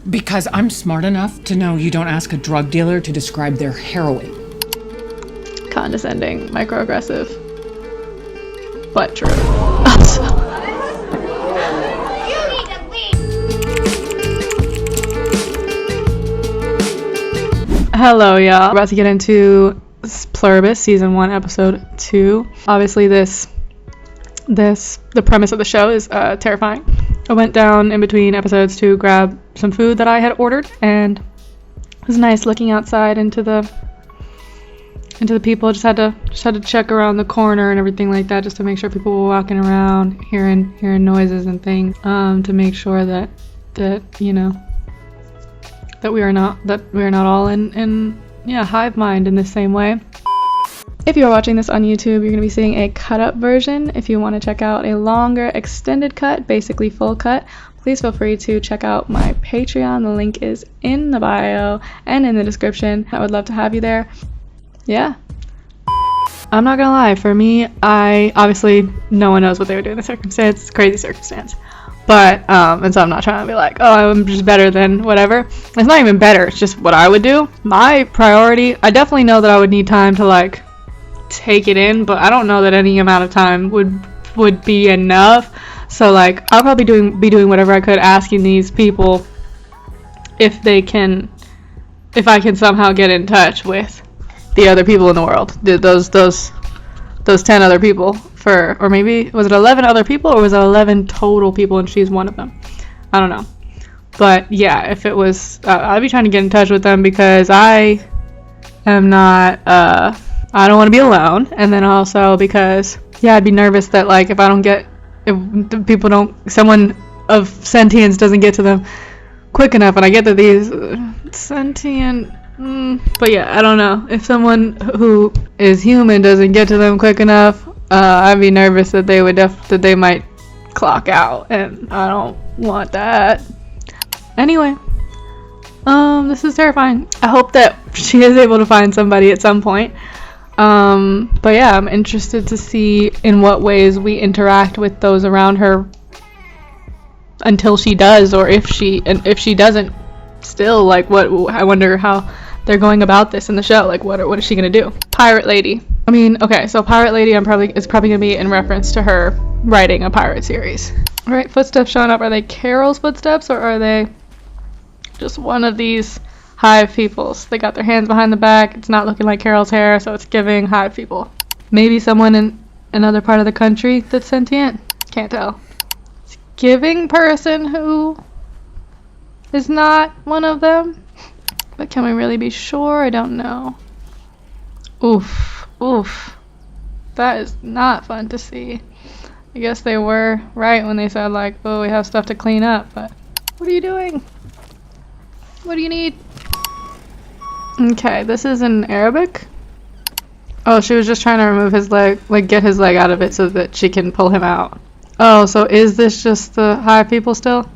Because I'm smart enough to know you don't ask a drug dealer to describe their heroin. Condescending, microaggressive, but true. Hello, y'all. We're about to get into Pluribus, season 1, episode 2. Obviously, the premise of the show is terrifying. I went down in between episodes to grab some food that I had ordered, and it was nice looking outside into the people. Just had to check around the corner and everything like that, just to make sure people were walking around, hearing noises and things, to make sure that you know, that we are not all in hive mind in the same way. If you're watching this on YouTube, you're going to be seeing a cut-up version. If you want to check out a longer extended cut, basically full cut, please feel free to check out my Patreon. The link is in the bio and in the description. I would love to have you there. Yeah. I'm not gonna lie, for me, obviously no one knows what they would do in the circumstance. It's a crazy circumstance. But, and so I'm not trying to be like, oh, I'm just better than whatever. It's not even better, it's just what I would do. My priority, I definitely know that I would need time to like take it in, but I don't know that any amount of time would be enough. So like, I'll probably be doing whatever I could, asking these people if I can somehow get in touch with the other people in the world, those 10 other people, or maybe was it 11 other people, or was it 11 total people and she's one of them? I don't know. But yeah, if it was, I'd be trying to get in touch with them, because I am not, I don't want to be alone, and then also because, yeah, I'd be nervous that like if someone of sentience doesn't get to them quick enough, and I get that these sentient, but yeah, I don't know, if someone who is human doesn't get to them quick enough, I'd be nervous that they might clock out, and I don't want that. Anyway, this is terrifying. I hope that she is able to find somebody at some point. But yeah, I'm interested to see in what ways we interact with those around her until she does, or if she doesn't still, like, I wonder how they're going about this in the show. Like, what is she gonna do? Pirate Lady. I mean, okay, so Pirate Lady is probably gonna be in reference to her writing a pirate series. Alright, footsteps showing up. Are they Carol's footsteps, or are they just one of these hive peoples? They got their hands behind the back. It's not looking like Carol's hair, so it's giving hive people. Maybe someone in another part of the country that's sentient? Can't tell. It's giving person who is not one of them. But can we really be sure? I don't know. Oof. That is not fun to see. I guess they were right when they said like, oh, we have stuff to clean up, but what are you doing? What do you need? Okay, this is in Arabic. Oh, she was just trying to remove his leg, like get his leg out of it so that she can pull him out. Oh, so is this just the hive people still?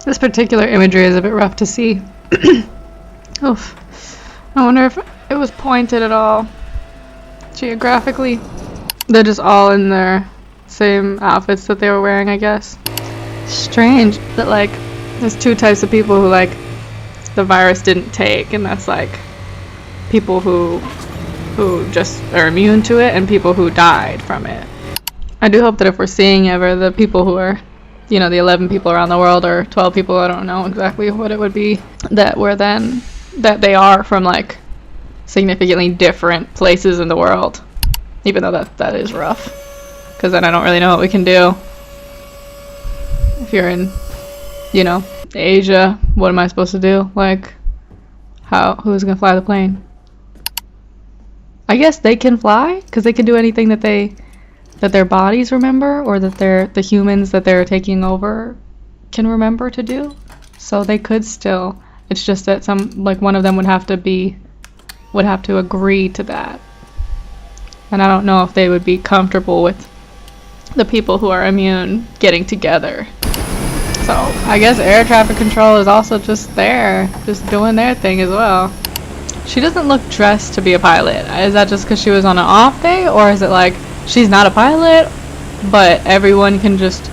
This particular imagery is a bit rough to see. Oof. I wonder if it was pointed at all geographically. They're just all in their same outfits that they were wearing, I guess. Strange that like there's two types of people who like the virus didn't take, and that's like people who just are immune to it and people who died from it. I do hope that if we're seeing ever the people who are, you know, the 11 people around the world, or 12 people, I don't know exactly what it would be, that they are from like significantly different places in the world, even though that is rough, because then I don't really know what we can do. If you're in, you know, Asia, what am I supposed to do? Like, who's gonna fly the plane? I guess they can fly, because they can do anything that their bodies remember, or that the humans that they're taking over can remember to do. So they could still. It's just that one of them would have to agree to that. And I don't know if they would be comfortable with the people who are immune getting together. So I guess air traffic control is also just there, just doing their thing as well. She doesn't look dressed to be a pilot. Is that just because she was on an off day, or is it like she's not a pilot, but everyone can just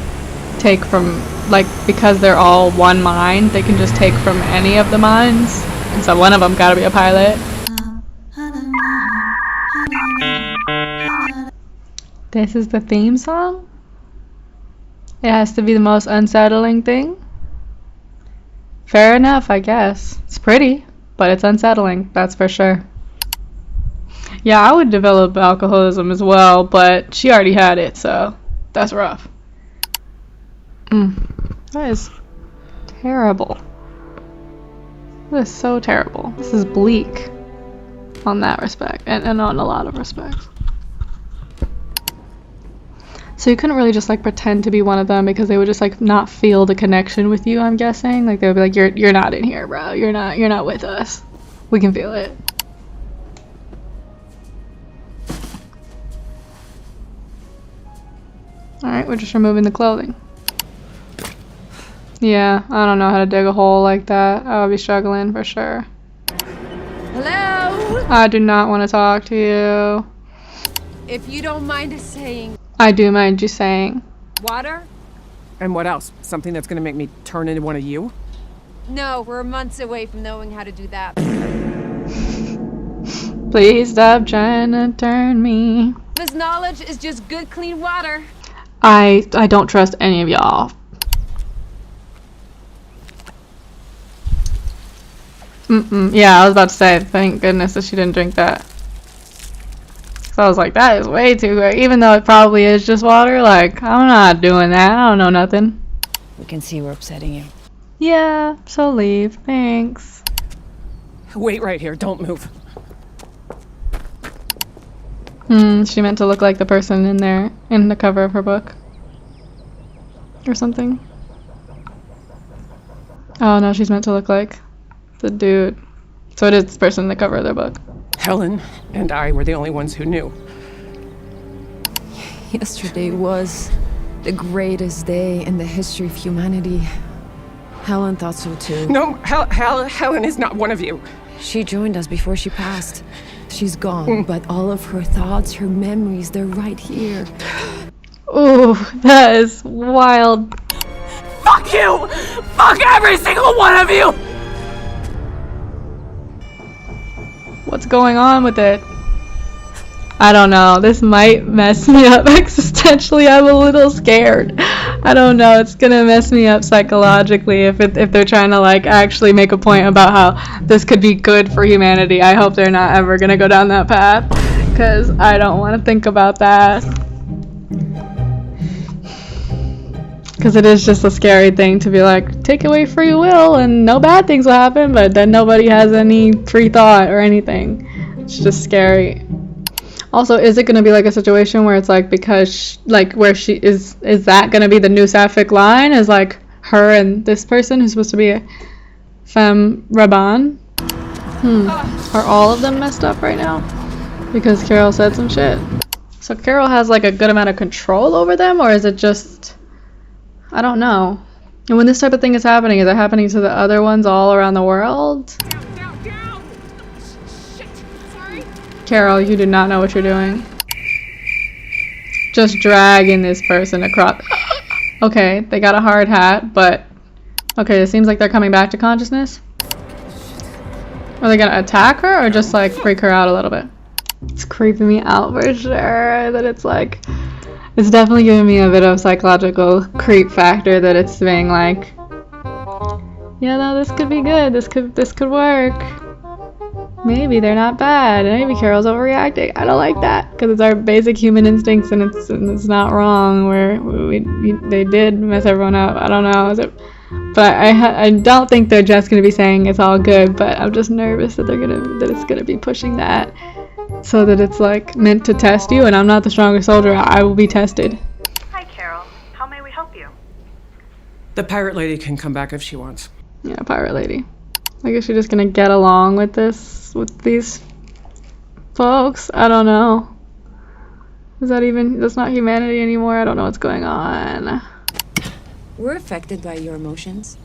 take from, like, because they're all one mind, they can just take from any of the minds. And so one of them gotta be a pilot. This is the theme song? It has to be the most unsettling thing? Fair enough, I guess. It's pretty, but it's unsettling, that's for sure. Yeah, I would develop alcoholism as well, but she already had it, so that's rough. That is terrible. That is so terrible. This is bleak on that respect, and on a lot of respects. So you couldn't really just like pretend to be one of them because they would just like not feel the connection with you, I'm guessing. Like they would be like, you're not in here, bro. You're not with us. We can feel it. Alright, we're just removing the clothing. Yeah, I don't know how to dig a hole like that. I would be struggling for sure. Hello? I do not want to talk to you. If you don't mind us saying I do mind you saying. water? And what else? Something that's gonna make me turn into one of you? No, we're months away from knowing how to do that. Please stop trying to turn me. This knowledge is just good, clean water. I don't trust any of y'all. Yeah, I was about to say, thank goodness that she didn't drink that. So I was like, that is way too great. Even though it probably is just water, like, I'm not doing that. I don't know nothing. We can see we're upsetting you. Yeah, so leave. Thanks. Wait right here, don't move. She meant to look like the person in there, in the cover of her book. Or something. Oh no, she's meant to look like the dude. So it is this person in the cover of their book. Helen and I were the only ones who knew. Yesterday was the greatest day in the history of humanity. Helen thought so too. No, Helen is not one of you. She joined us before she passed. She's gone, but all of her thoughts, her memories, they're right here. Ooh, that is wild. Fuck you! Fuck every single one of you! What's going on with it? I don't know. This might mess me up existentially. I'm a little scared. I don't know. It's gonna mess me up psychologically if they're trying to like actually make a point about how this could be good for humanity. I hope they're not ever gonna go down that path because I don't want to think about that. Because it is just a scary thing to be like, take away free will and no bad things will happen, but then nobody has any free thought or anything. It's just scary. Also, is it going to be like a situation where it's like, because, like, where she is that going to be the new sapphic line? Is like her and this person who's supposed to be a femme Raban? Are all of them messed up right now? Because Carol said some shit. So Carol has like a good amount of control over them, or is it just... I don't know. And when this type of thing is happening to the other ones all around the world? Down! Shit! Sorry. Carol, you do not know what you're doing. Just dragging this person across. Okay, they got a hard hat, but... Okay, it seems like they're coming back to consciousness. Are they gonna attack her or just like freak her out a little bit? It's creeping me out for sure that it's like... It's definitely giving me a bit of psychological creep factor that it's being like, yeah, no, this could be good. This could work. Maybe they're not bad. Maybe Carol's overreacting. I don't like that because it's our basic human instincts and it's not wrong. Where they did mess everyone up. I don't know. But I don't think they're just gonna be saying it's all good. But I'm just nervous that it's gonna be pushing that. So that it's like meant to test you, and I'm not the strongest soldier. I will be tested. Hi, Carol. How may we help you? The pirate lady can come back if she wants. Yeah, pirate lady. I guess you're just gonna get along with these folks. I don't know. That's not humanity anymore. I don't know what's going on. We're affected by your emotions.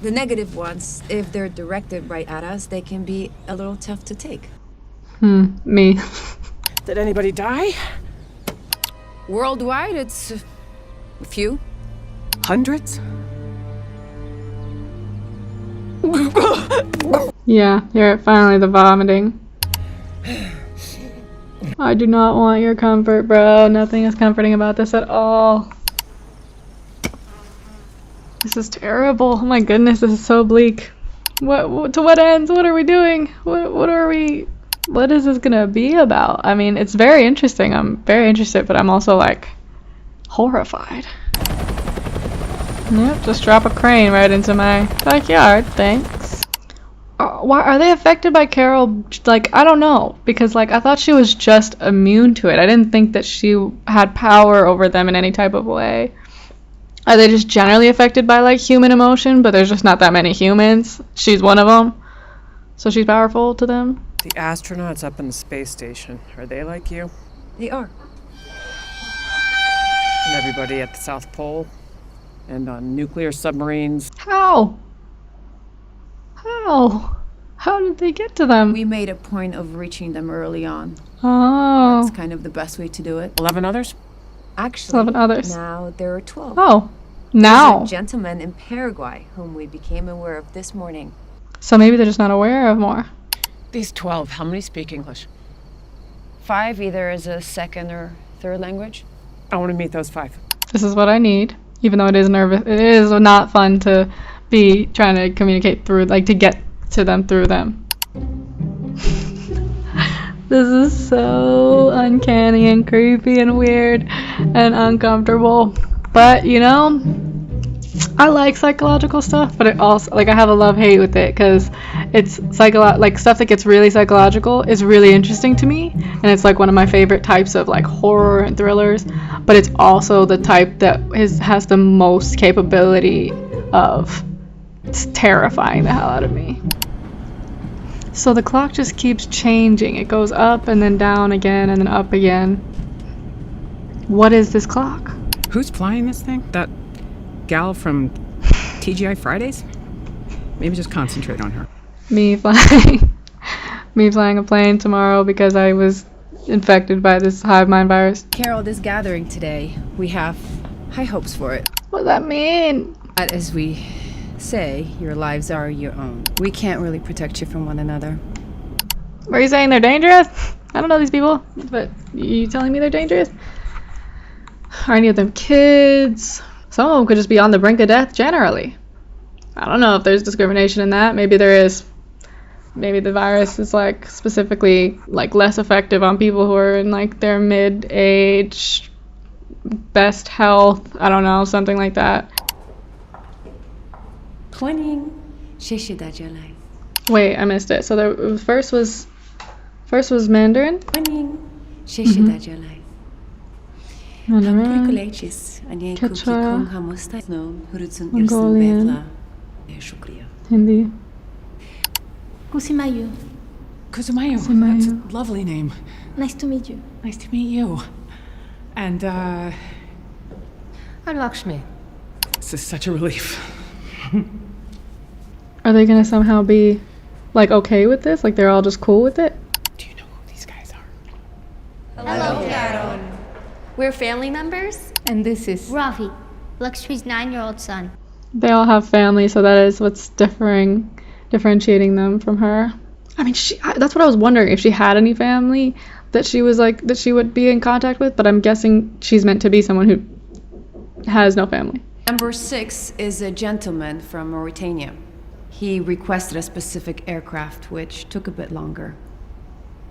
The negative ones, if they're directed right at us, they can be a little tough to take. Me. Did anybody die? Worldwide, it's a few. Hundreds? Yeah, you're finally the vomiting. I do not want your comfort, bro. Nothing is comforting about this at all. This is terrible. Oh my goodness, this is so bleak. What to what ends? What are we doing? What is this gonna be about? I mean, it's very interesting. I'm very interested, but I'm also like horrified. Yep, just drop a crane right into my backyard. Thanks. Why are they affected by Carol? Like, I don't know, because like I thought she was just immune to it. I didn't think that she had power over them in any type of way. Are they just generally affected by like human emotion, but there's just not that many humans? She's one of them, so she's powerful to them. The astronauts up in the space station, are they like you? They are. And everybody at the South Pole? And on nuclear submarines? How? How did they get to them? We made a point of reaching them early on. Oh. That's kind of the best way to do it. 11 others? Actually, 11 others. now there are 12. Oh. There's Now. a gentleman in Paraguay whom we became aware of this morning. So maybe they're just not aware of more. These 12, how many speak English? 5 either as a second or third language. I want to meet those 5. This is what I need. Even though it is nervous, it is not fun to be trying to communicate through, like to get to them through them. This is so uncanny and creepy and weird and uncomfortable. But you know, I like psychological stuff, but it also like I have a love-hate with it because it's like stuff that gets really psychological is really interesting to me, and it's like one of my favorite types of like horror and thrillers. But it's also the type that has the most capability of terrifying the hell out of me. So the clock just keeps changing. It goes up and then down again and then up again. What is this clock? Who's flying this thing? That gal from TGI Fridays? Maybe just concentrate on her. Me flying a plane tomorrow because I was infected by this hive mind virus. Carol, this gathering today, we have high hopes for it. What does that mean? But as we say, your lives are your own. We can't really protect you from one another. Are you saying they're dangerous? I don't know these people, but you telling me they're dangerous? Are any of them kids? Some of them could just be on the brink of death generally. I don't know if there's discrimination in that. Maybe there is. Maybe the virus is like specifically like less effective on people who are in like their mid-age, best health. I don't know, something like that. Wait, I missed it. So the first was Mandarin. Mandarin. Quechua. Mongolian. Hindi. Kusimayu. Kuzumayo. Kuzumayo. That's a lovely name. Nice to meet you. Nice to meet you. And, I'm Lakshmi. this is such a relief. Are they gonna somehow be like okay with this? Like they're all just cool with it? Do you know who these guys are? Hello, Carol. We're family members. And this is Ravi, Lakshmi's 9-year-old son. They all have family, so that is what's differentiating them from her. I mean, that's what I was wondering, if she had any family that she was like that she would be in contact with, but I'm guessing she's meant to be someone who has no family. Number 6 is a gentleman from Mauritania. He requested a specific aircraft, which took a bit longer.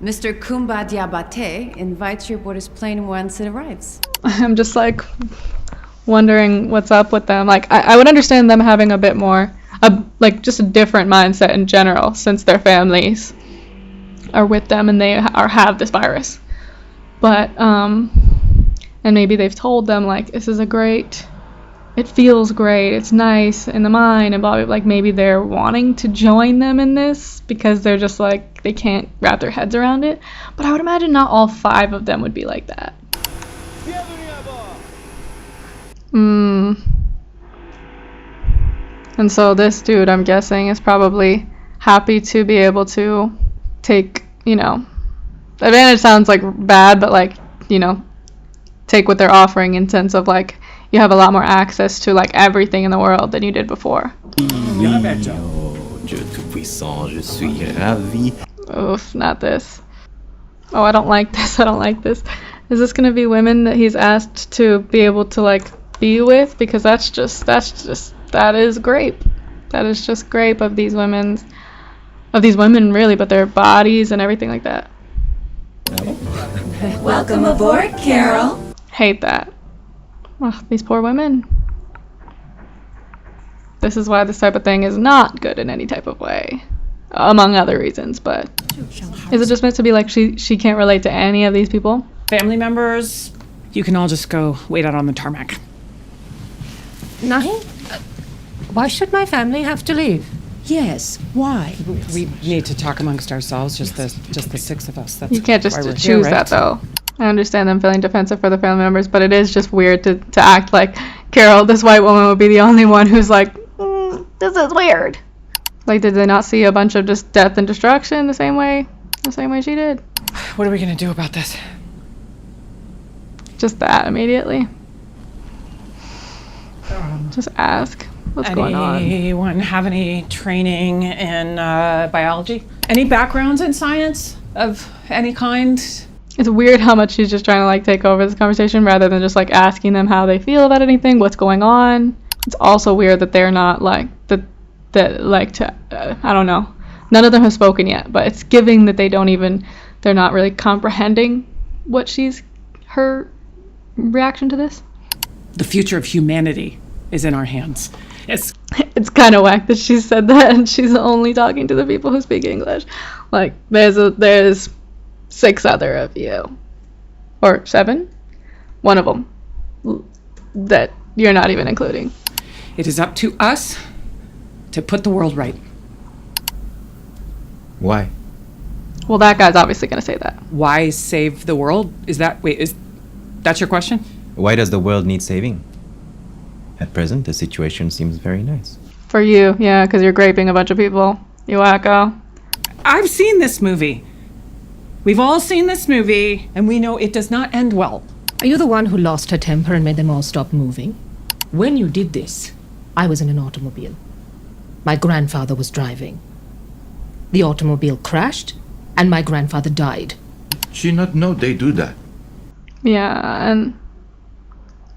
Mr. Kumba Diabate invites you aboard his plane once it arrives. I'm just like wondering what's up with them. Like I would understand them having a bit more, like just a different mindset in general, since their families are with them and they have this virus. But and maybe they've told them like this is it feels great, it's nice in the mind, and blah, blah, blah. Like maybe they're wanting to join them in this because they're just like they can't wrap their heads around it. But I would imagine not all 5 of them would be like that. And so this dude, I'm guessing, is probably happy to be able to take, advantage sounds like bad, but like, take what they're offering in sense of like you have a lot more access to like everything in the world than you did before. Dieu tout-puissant, je suis ravi. Oof, not this. Oh, I don't like this. I don't like this. Is this gonna be women that he's asked to be able to like be with? Because that is grape. That is just grape of these women really, but their bodies and everything like that. Welcome aboard, Carol. Hate that. Ugh, these poor women. This is why this type of thing is not good in any type of way, among other reasons. But is it just meant to be like she can't relate to any of these people? Family members, you can all just go wait out on the tarmac. Nahi? Why should my family have to leave? Yes, why? We need to talk amongst ourselves, just the six of us. That's You can't just why we're choose here, right? that though. I understand them feeling defensive for the family members, but it is just weird to act like Carol, this white woman, would be the only one who's like, this is weird. Like, did they not see a bunch of just death and destruction the same way she did? What are we gonna do about this? Just that immediately. Just ask what's going on. Anyone have any training in biology? Any backgrounds in science of any kind? It's weird how much she's just trying to like take over this conversation rather than just like asking them how they feel about anything, what's going on. It's also weird that they're not like I don't know. None of them have spoken yet, but it's giving that they're not really comprehending her reaction to this. The future of humanity is in our hands. It's kind of whack that she said that and she's only talking to the people who speak English. Like there's 6 other of you, or 7, one of them that you're not even including. It is up to us to put the world right. Why? Well, that guy's obviously going to say that. Why save the world? Is that's your question? Why does the world need saving? At present, the situation seems very nice. For you, yeah, because you're graping a bunch of people. You wacko. I've seen this movie. We've all seen this movie, and we know it does not end well. Are you the one who lost her temper and made them all stop moving? When you did this, I was in an automobile. My grandfather was driving. The automobile crashed, and my grandfather died. She not know they do that. Yeah, and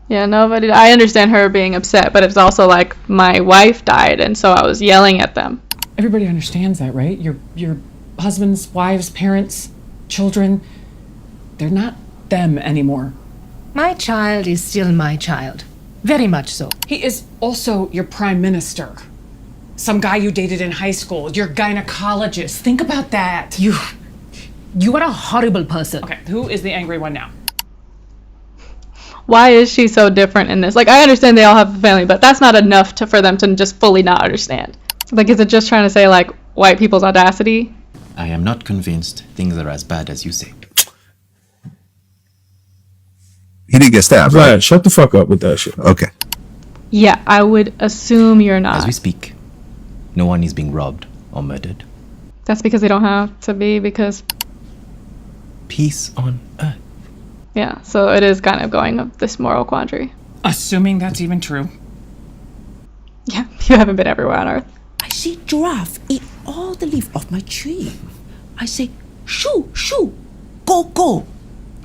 nobody. I understand her being upset, but it's also like my wife died, and so I was yelling at them. Everybody understands that, right? Your husbands, wives, parents, children, they're not them anymore. My child is still my child. Very much so. He is also your prime minister. Some guy you dated in high school, your gynecologist. Think about that. You are a horrible person. Okay, who is the angry one now? Why is she so different in this? Like, I understand they all have a family, but that's not enough for them to just fully not understand. Like, is it just trying to say, like, white people's audacity? I am not convinced things are as bad as you say. He didn't get stabbed, right? Shut the fuck up with that shit. Okay. Yeah, I would assume you're not. As we speak, no one is being robbed or murdered. That's because they don't have to be, because... Peace on earth. Yeah, so it is kind of going up this moral quandary. Assuming that's even true. Yeah, you haven't been everywhere on Earth. I see giraffe eat all the leaf off my tree. I say, shoo, shoo, go, go.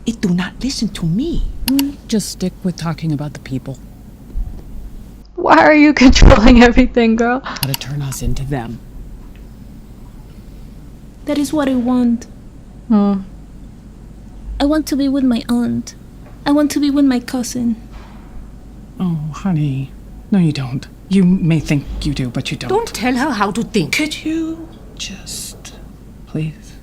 It do not listen to me. Just stick with talking about the people. Why are you controlling everything, girl? How to turn us into them. That is what I want. I want to be with my aunt. I want to be with my cousin. Oh, honey. No, you don't. You may think you do, but you don't. Don't tell her how to think. Could you just, please?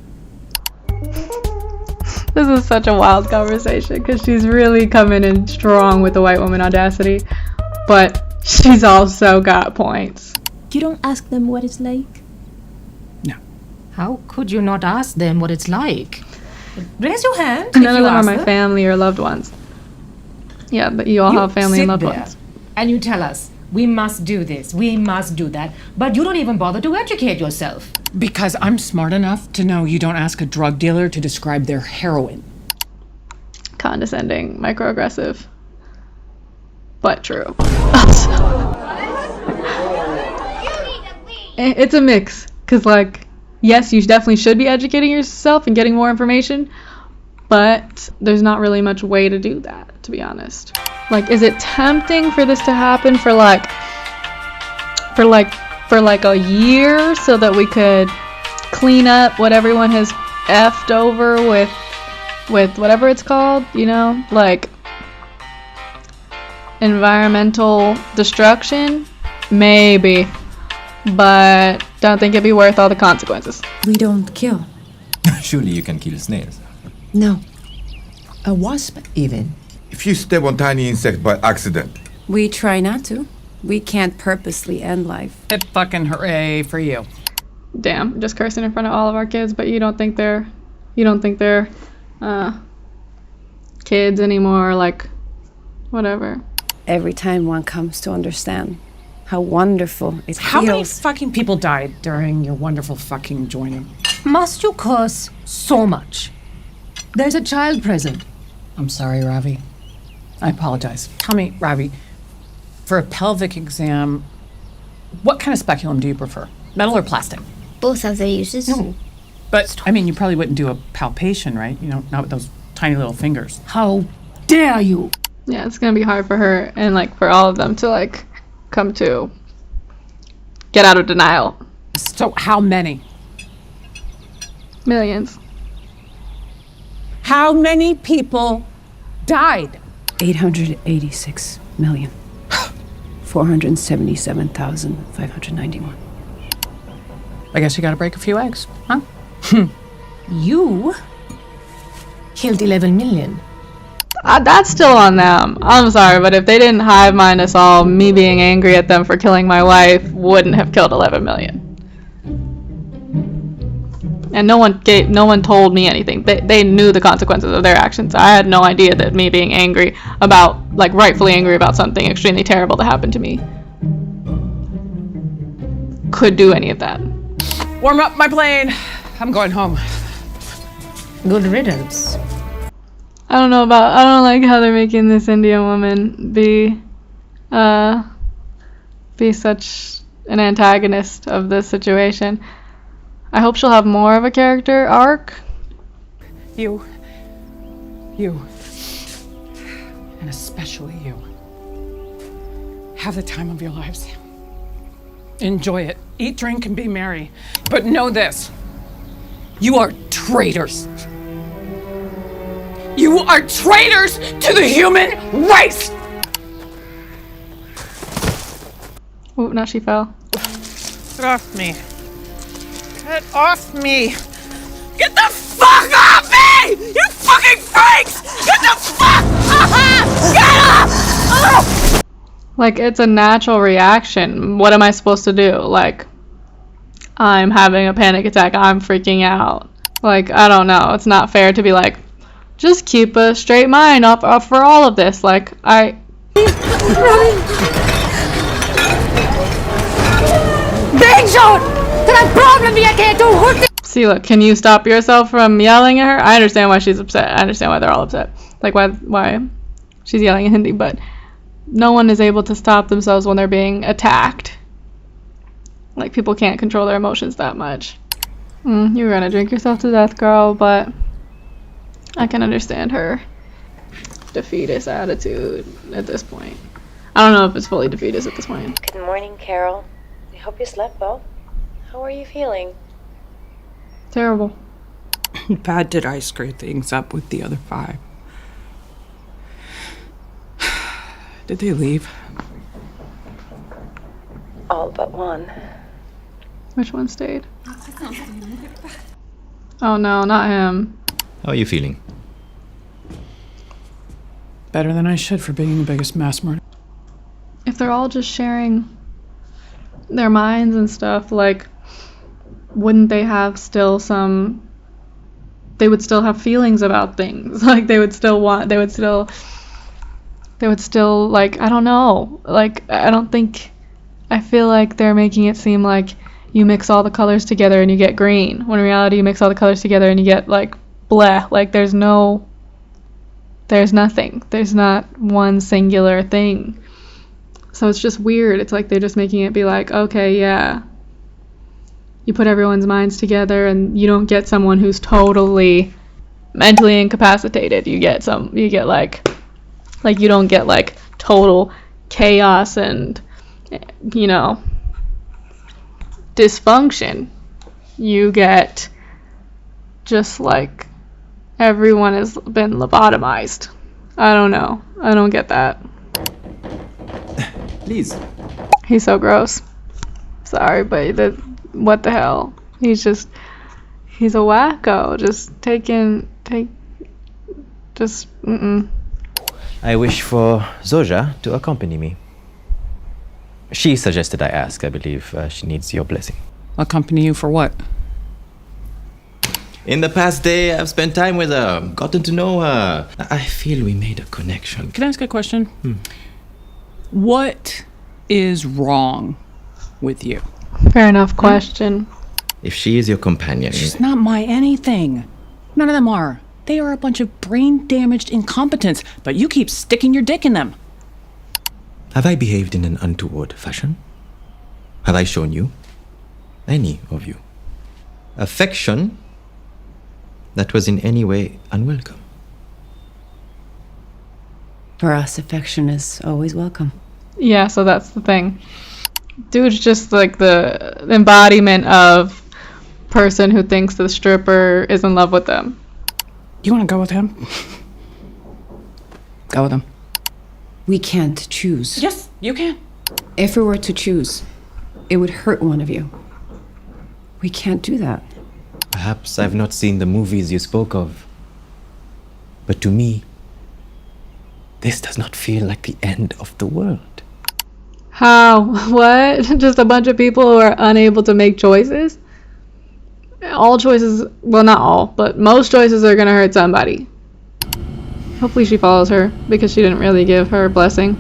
This is such a wild conversation because she's really coming in strong with the white woman audacity, but she's also got points. You don't ask them what it's like? No. How could you not ask them what it's like? Raise your hand. None of them are my family or loved ones. Yeah, but you all have family and loved ones. And you tell us, we must do this, we must do that, but you don't even bother to educate yourself. Because I'm smart enough to know you don't ask a drug dealer to describe their heroin. condescending, microaggressive, but true. It's a mix, because, like, yes, you definitely should be educating yourself and getting more information, but there's not really much way to do that, to be honest. Like, is it tempting for this to happen for like a year so that we could clean up what everyone has effed over with whatever it's called, you know, like environmental destruction? Maybe, but don't think it'd be worth all the consequences. We don't kill. Surely you can kill snails. No. A wasp, even. If you step on tiny insect by accident. We try not to. We can't purposely end life. Hip fucking hooray for you. Damn, just cursing in front of all of our kids, but you don't think they're kids anymore, like, whatever. Every time one comes to understand how wonderful it How many feels. fucking people died during your wonderful fucking joining? Must you curse so much? There's a child present. I'm sorry, Ravi. I apologize. Tell me, Ravi, for a pelvic exam, what kind of speculum do you prefer? Metal or plastic? Both have their uses. No. But, I mean, you probably wouldn't do a palpation, right? You know, not with those tiny little fingers. How dare you? Yeah, it's gonna be hard for her and, like, for all of them to, like, come to get out of denial. So how many? Millions. How many people died? 886 million. 477,591. I guess you gotta break a few eggs, huh? You killed 11 million. That's still on them. I'm sorry, but if they didn't hive mind us all, me being angry at them for killing my wife wouldn't have killed 11 million. And no one told me anything. They knew the consequences of their actions. I had no idea that me being angry about, like, rightfully angry about something extremely terrible that happened to me could do any of that. Warm up my plane. I'm going home. Good riddance. I don't like how they're making this Indian woman be such an antagonist of this situation. I hope she'll have more of a character arc. You, and especially you, have the time of your lives. Enjoy it. Eat, drink, and be merry. But know this. You are traitors. You are traitors to the human race! Oh, now she fell. Get off me. Get off me! Get the fuck off me! You fucking freaks! Get the fuck off! Get off! Like, it's a natural reaction. What am I supposed to do? Like, I'm having a panic attack. I'm freaking out. Like, I don't know. It's not fair to be like, just keep a straight mind up for all of this. Like, See, look, can you stop yourself from yelling at her? I understand why she's upset. I understand why they're all upset. Like, why she's yelling in Hindi, but no one is able to stop themselves when they're being attacked. Like, people can't control their emotions that much. You're gonna drink yourself to death, girl, but I can understand her defeatist attitude at this point. I don't know if it's fully defeatist at this point. Good morning, Carol. I hope you slept well. How are you feeling? Terrible. Bad did I screw things up with the other 5? Did they leave? All but one. Which one stayed? Oh no, not him. How are you feeling? Better than I should for being the biggest mass murderer. If they're all just sharing their minds and stuff, like, wouldn't they have still some... They would still have feelings about things. Like, they would still, like, I don't know. Like, I feel like they're making it seem like you mix all the colors together and you get green, when in reality you mix all the colors together and you get, like, bleh. Like, there's no there's nothing. There's not one singular thing. So it's just weird. It's like they're just making it be like, okay, yeah. You put everyone's minds together and you don't get someone who's totally mentally incapacitated. You get like you don't get like total chaos and, you know, dysfunction. You get just like everyone has been lobotomized. I don't know. I don't get that. Please. He's so gross. Sorry, but what the hell? He's a wacko. I wish for Zoja to accompany me. She suggested I ask. I believe she needs your blessing. Accompany you for what? In the past day, I've spent time with her, gotten to know her. I feel we made a connection. Can I ask a question? What is wrong with you? Fair enough question. If she is your companion... She's not my anything. None of them are. They are a bunch of brain-damaged incompetents, but you keep sticking your dick in them. Have I behaved in an untoward fashion? Have I shown you, any of you, affection that was in any way unwelcome? For us, affection is always welcome. Yeah, so that's the thing. Dude's just like the embodiment of person who thinks the stripper is in love with them. You want to go with him? Go with him. We can't choose. Yes, you can. If we were to choose, it would hurt one of you. We can't do that. Perhaps I've not seen the movies you spoke of. But to me, this does not feel like the end of the world. How? What? Just a bunch of people who are unable to make choices? All choices, well, not all, but most choices are gonna hurt somebody. Hopefully she follows her, because she didn't really give her blessing.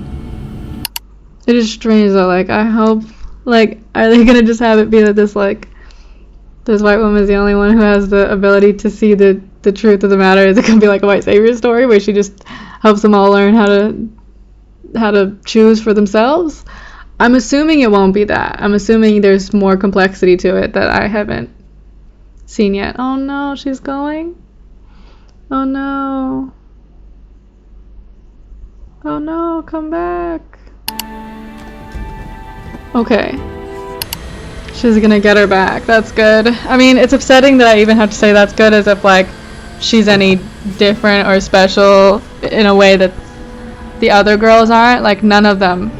It is strange though, like, I hope, like, are they gonna just have it be that this white woman is the only one who has the ability to see the truth of the matter? Is it gonna be like a white savior story where she just helps them all learn how to choose for themselves? I'm assuming it won't be that. I'm assuming there's more complexity to it that I haven't seen yet. Oh no, she's going. Oh no. Oh no, come back. Okay. She's gonna get her back. That's good. I mean, it's upsetting that I even have to say that's good as if, like, she's any different or special in a way that the other girls aren't. Like, none of them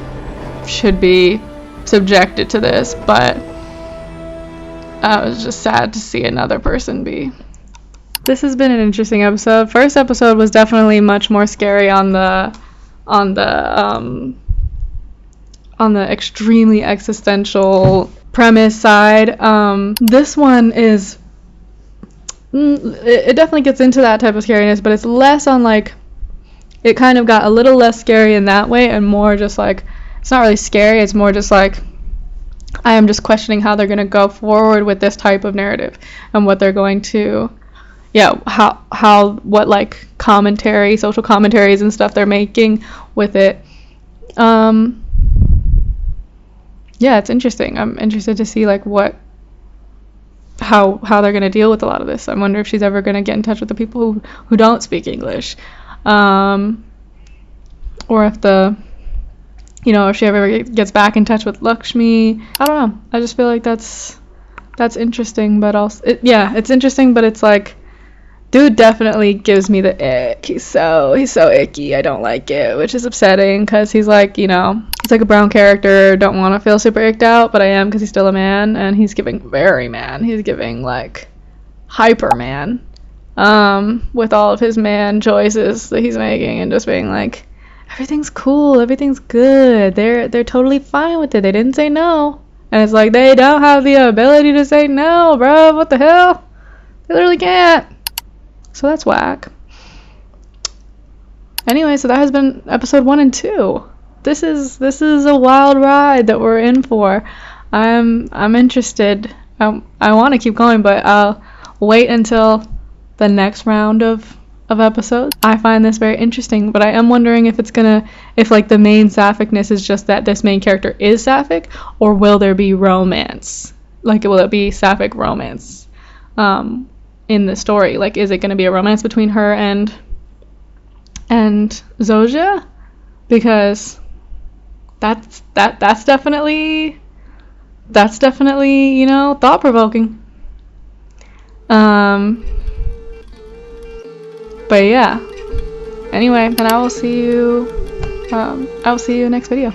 should be subjected to this, but I was just sad to see another person be. This has been an interesting episode. First episode was definitely much more scary on the extremely existential premise side. This one is it definitely gets into that type of scariness, but it's less on, like, it kind of got a little less scary in that way and more just like, it's not really scary, it's more just like, I am just questioning how they're going to go forward with this type of narrative and what they're going to, what like commentary, social commentaries and stuff they're making with it. Yeah, it's interesting. I'm interested to see like how they're going to deal with a lot of this. I wonder if she's ever going to get in touch with the people who don't speak English. Or if if she ever gets back in touch with Lakshmi. I don't know. I just feel like that's interesting, but also it's interesting, but it's like, dude definitely gives me the ick. He's so icky. I don't like it, which is upsetting because he's like, he's like a brown character. Don't want to feel super icked out, but I am because he's still a man, and he's giving very man. He's giving like hyper man, with all of his man choices that he's making, and just being like, everything's cool, everything's good. They're totally fine with it. They didn't say no, and it's like they don't have the ability to say no, bro. What the hell? They literally can't. So that's whack. Anyway, so that has been episode 1 and 2. This is a wild ride that we're in for. I'm interested. I want to keep going, but I'll wait until the next round of of episodes. I find this very interesting, but I am wondering if if like the main sapphicness is just that this main character is sapphic, or will there be romance? Like, will it be sapphic romance in the story? Like, is it going to be a romance between her and Zoja? Because that's definitely thought-provoking. But yeah, anyway, then I will see you next video.